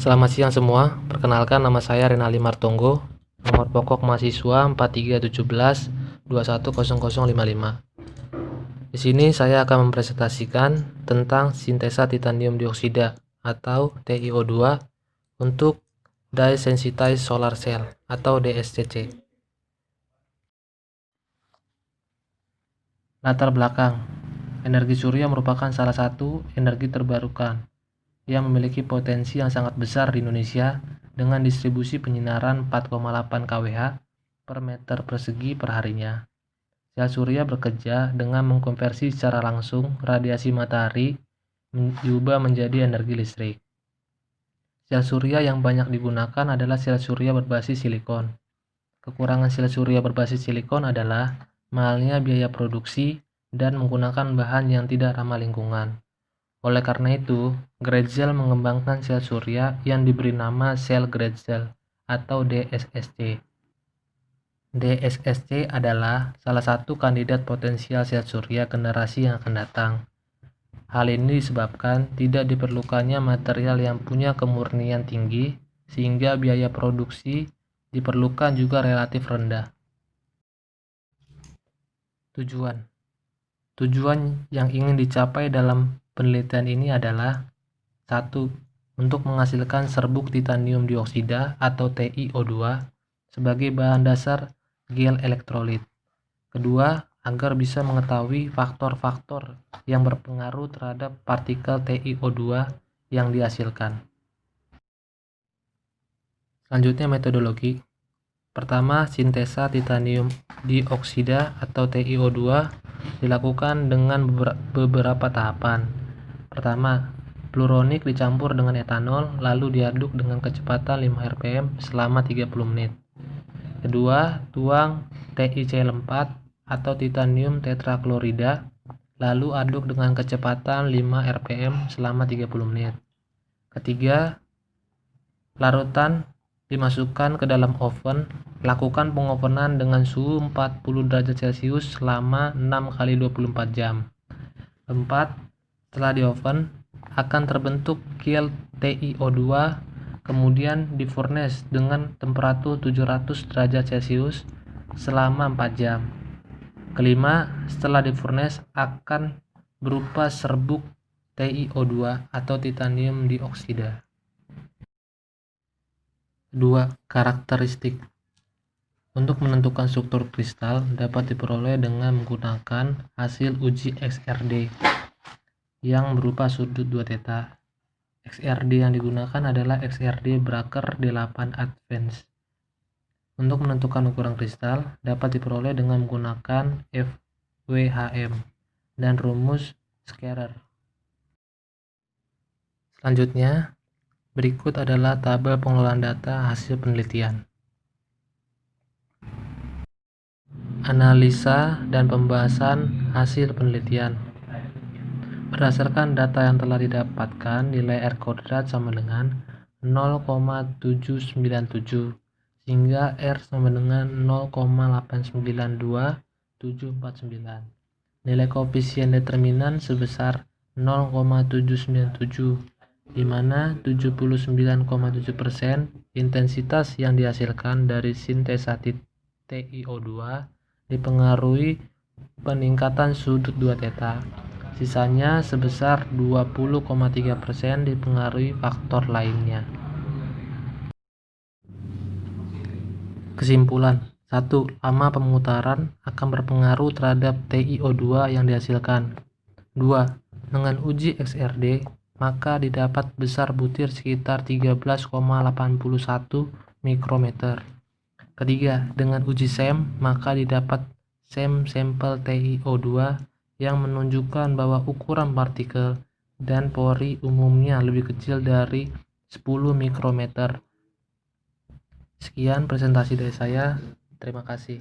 Selamat siang semua, perkenalkan nama saya Renali Martonggo, nomor pokok mahasiswa 4317 210055. Di sini saya akan mempresentasikan tentang sintesa titanium dioksida atau TiO2 untuk dye sensitized solar cell atau DSCC. Latar belakang: energi surya merupakan salah satu energi terbarukan yang memiliki potensi yang sangat besar di Indonesia dengan distribusi penyinaran 4,8 kWh per meter persegi per harinya. Sel surya bekerja dengan mengkonversi secara langsung radiasi matahari diubah menjadi energi listrik. Sel surya yang banyak digunakan adalah sel surya berbasis silikon. Kekurangan sel surya berbasis silikon adalah mahalnya biaya produksi dan menggunakan bahan yang tidak ramah lingkungan. Oleh karena itu, Gratzel mengembangkan sel surya yang diberi nama sel Gratzel atau DSSC. DSSC adalah salah satu kandidat potensial sel surya generasi yang akan datang. Hal ini disebabkan tidak diperlukannya material yang punya kemurnian tinggi, sehingga biaya produksi diperlukan juga relatif rendah. Tujuan yang ingin dicapai dalam penelitian ini adalah: 1. Untuk menghasilkan serbuk titanium dioksida atau TiO2 sebagai bahan dasar gel elektrolit. Kedua, agar bisa mengetahui faktor-faktor yang berpengaruh terhadap partikel TiO2 yang dihasilkan. Selanjutnya metodologi. Pertama, sintesa titanium dioksida atau TiO2 dilakukan dengan beberapa tahapan. Pertama, fluoronik dicampur dengan etanol lalu diaduk dengan kecepatan 5 rpm selama 30 menit. Kedua, tuang TiCl4 atau titanium tetraklorida lalu aduk dengan kecepatan 5 rpm selama 30 menit. Ketiga, larutan dimasukkan ke dalam oven. Lakukan pengovenan dengan suhu 40 derajat Celcius selama 6 kali 24 jam. 4. Setelah di oven akan terbentuk gel TiO2, kemudian di furnace dengan temperatur 700 derajat Celcius selama 4 jam. Kelima, setelah di furnace akan berupa serbuk TiO2 atau titanium dioksida. 2. Karakteristik. Untuk menentukan struktur kristal dapat diperoleh dengan menggunakan hasil uji XRD yang berupa sudut 2 theta. XRD yang digunakan adalah XRD Bruker D8 Advanced. Untuk menentukan ukuran kristal dapat diperoleh dengan menggunakan FWHM dan rumus Scherrer. Selanjutnya, berikut adalah tabel pengelolaan data hasil penelitian. Analisa dan pembahasan hasil penelitian. Berdasarkan data yang telah didapatkan, nilai R kuadrat sama dengan 0,797 sehingga R sama dengan 0,892749. Nilai koefisien determinan sebesar 0,797, di mana 79,7% intensitas yang dihasilkan dari sintesa TiO2 dipengaruhi peningkatan sudut 2 theta. Sisanya sebesar 20,3% dipengaruhi faktor lainnya. Kesimpulan: 1. Lama pemutaran akan berpengaruh terhadap TiO2 yang dihasilkan. 2. Dengan uji XRD, maka didapat besar butir sekitar 13,81 mikrometer. Ketiga, dengan uji SEM, maka didapat SEM sampel TiO2 yang menunjukkan bahwa ukuran partikel dan pori umumnya lebih kecil dari 10 mikrometer. Sekian presentasi dari saya. Terima kasih.